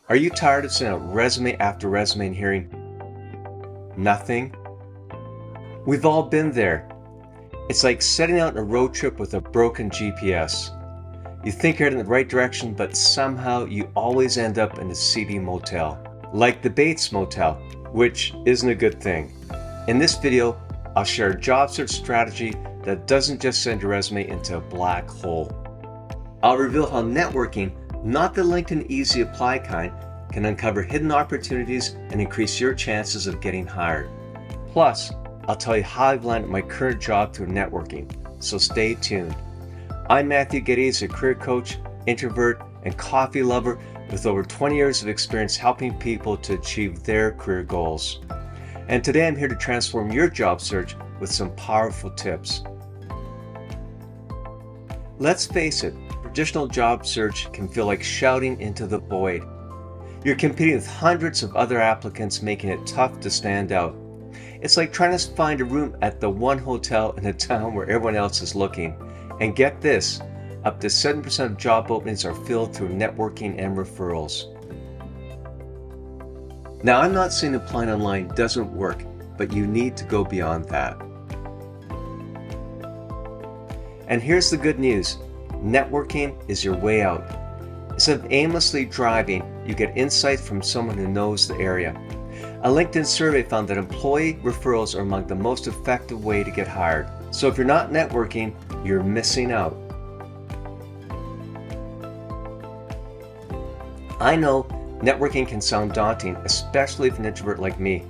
Are you tired of sending out resume after resume and hearing nothing? We've all been there. It's like setting out on a road trip with a broken GPS. You think you're heading in the right direction, but somehow you always end up in a seedy motel, like the Bates Motel, which isn't a good thing. In this video, I'll share a job search strategy that doesn't just send your resume into a black hole. I'll reveal how networking, not the LinkedIn easy apply kind, can uncover hidden opportunities and increase your chances of getting hired. Plus, I'll tell you how I've landed my current job through networking, so stay tuned. I'm Matthew Geddes, a career coach, introvert, and coffee lover with over 20 years of experience helping people to achieve their career goals. And today I'm here to transform your job search with some powerful tips. Let's face it, traditional job search can feel like shouting into the void. You're competing with hundreds of other applicants, making it tough to stand out. It's like trying to find a room at the one hotel in a town where everyone else is looking. And get this, up to 7% of job openings are filled through networking and referrals. Now, I'm not saying applying online doesn't work, but you need to go beyond that. And here's the good news. Networking is your way out. Instead of aimlessly driving, you get insights from someone who knows the area. A LinkedIn survey found that employee referrals are among the most effective way to get hired. So if you're not networking, you're missing out. I know networking can sound daunting, especially if an introvert like me,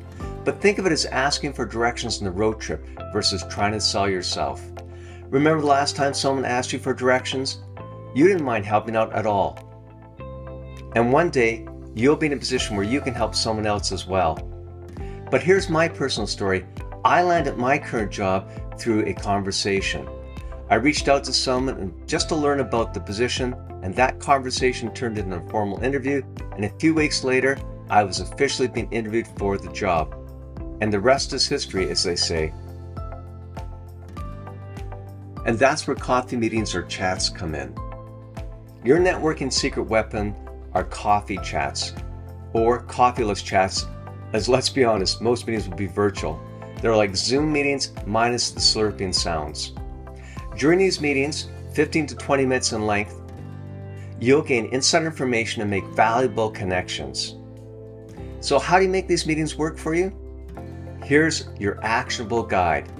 but think of it as asking for directions on the road trip versus trying to sell yourself. Remember the last time someone asked you for directions? You didn't mind helping out at all. And one day, you'll be in a position where you can help someone else as well. But here's my personal story. I landed my current job through a conversation. I reached out to someone just to learn about the position, and that conversation turned into a formal interview, and a few weeks later, I was officially being interviewed for the job. And the rest is history, as they say. And that's where coffee meetings or chats come in. Your networking secret weapon are coffee chats, or coffeeless chats, as let's be honest, most meetings will be virtual. They're like Zoom meetings minus the slurping sounds. During these meetings, 15 to 20 minutes in length, you'll gain inside information and make valuable connections. So how do you make these meetings work for you? Here's your actionable guide.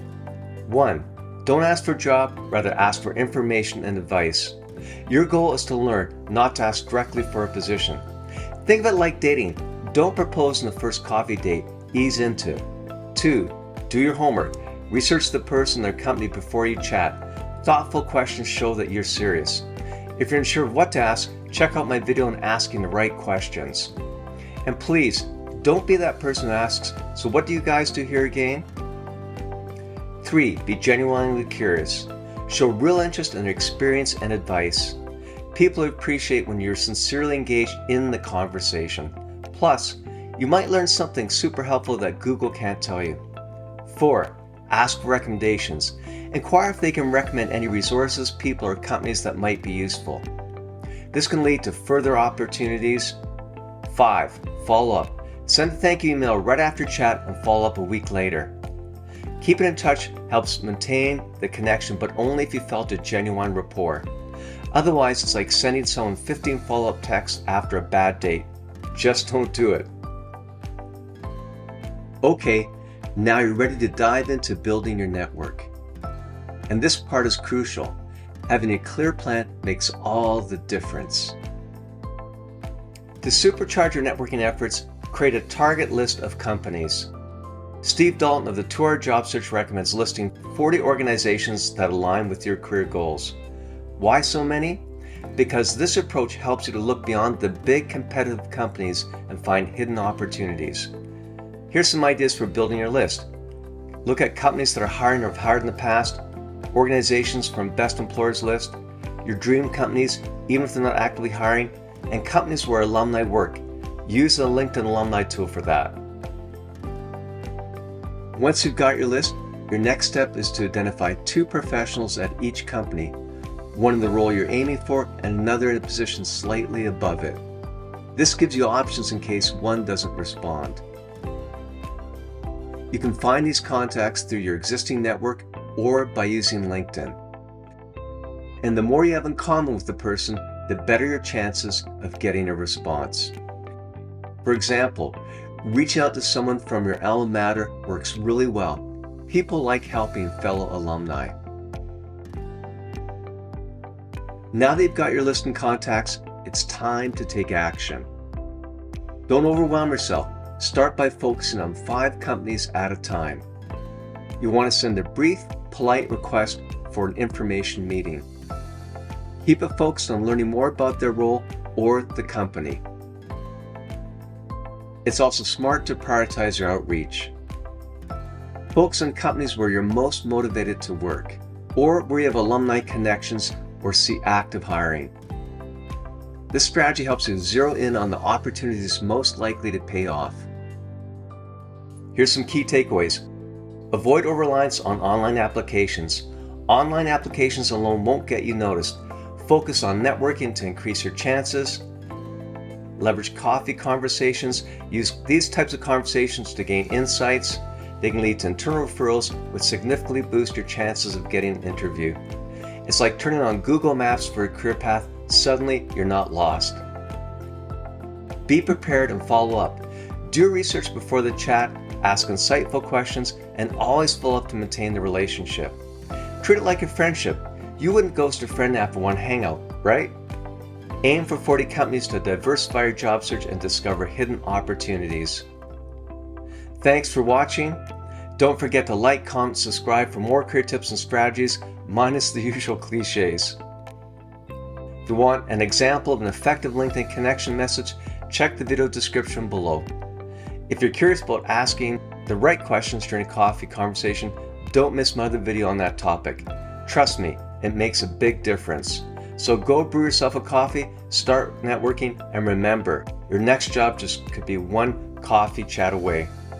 1. Don't ask for a job, rather ask for information and advice. Your goal is to learn, not to ask directly for a position. Think of it like dating. Don't propose on the first coffee date, ease into it. 2. Do your homework. Research the person and their company before you chat. Thoughtful questions show that you're serious. If you're unsure of what to ask, check out my video on asking the right questions. And please, don't be that person who asks, so what do you guys do here again? 3. Be genuinely curious. Show real interest in their experience and advice. People appreciate when you're sincerely engaged in the conversation. Plus, you might learn something super helpful that Google can't tell you. 4. Ask for recommendations. Inquire if they can recommend any resources, people, or companies that might be useful. This can lead to further opportunities. 5. Follow up. Send a thank you email right after chat and follow up a week later. Keeping in touch helps maintain the connection, but only if you felt a genuine rapport. Otherwise, it's like sending someone 15 follow-up texts after a bad date. Just don't do it. Okay, now you're ready to dive into building your network. And this part is crucial. Having a clear plan makes all the difference. To supercharge your networking efforts, create a target list of companies. Steve Dalton of the 2-Hour Job Search recommends listing 40 organizations that align with your career goals. Why so many? Because this approach helps you to look beyond the big competitive companies and find hidden opportunities. Here's some ideas for building your list. Look at companies that are hiring or have hired in the past, organizations from best employers list, your dream companies, even if they're not actively hiring, and companies where alumni work. Use the LinkedIn alumni tool for that. Once you've got your list, your next step is to identify 2 professionals at each company, one in the role you're aiming for and another in a position slightly above it. This gives you options in case one doesn't respond. You can find these contacts through your existing network or by using LinkedIn. And the more you have in common with the person, the better your chances of getting a response. For example, reaching out to someone from your alma mater works really well. People like helping fellow alumni. Now that you've got your list of contacts, it's time to take action. Don't overwhelm yourself. Start by focusing on 5 companies at a time. You want to send a brief, polite request for an information meeting. Keep it focused on learning more about their role or the company. It's also smart to prioritize your outreach. Focus on companies where you're most motivated to work, or where you have alumni connections or see active hiring. This strategy helps you zero in on the opportunities most likely to pay off. Here's some key takeaways. Avoid over-reliance on online applications. Online applications alone won't get you noticed. Focus on networking to increase your chances. Leverage coffee conversations. Use these types of conversations to gain insights. They can lead to internal referrals, which significantly boost your chances of getting an interview. It's like turning on Google Maps for a career path. Suddenly, you're not lost. Be prepared and follow up. Do research before the chat, ask insightful questions, and always follow up to maintain the relationship. Treat it like a friendship. You wouldn't ghost a friend after one hangout, right? Aim for 40 companies to diversify your job search and discover hidden opportunities. Thanks for watching. Don't forget to like, comment, subscribe for more career tips and strategies, minus the usual cliches. If you want an example of an effective LinkedIn connection message, check the video description below. If you're curious about asking the right questions during a coffee conversation, don't miss my other video on that topic. Trust me, it makes a big difference. So go brew yourself a coffee, start networking, and remember, your next job just could be one coffee chat away.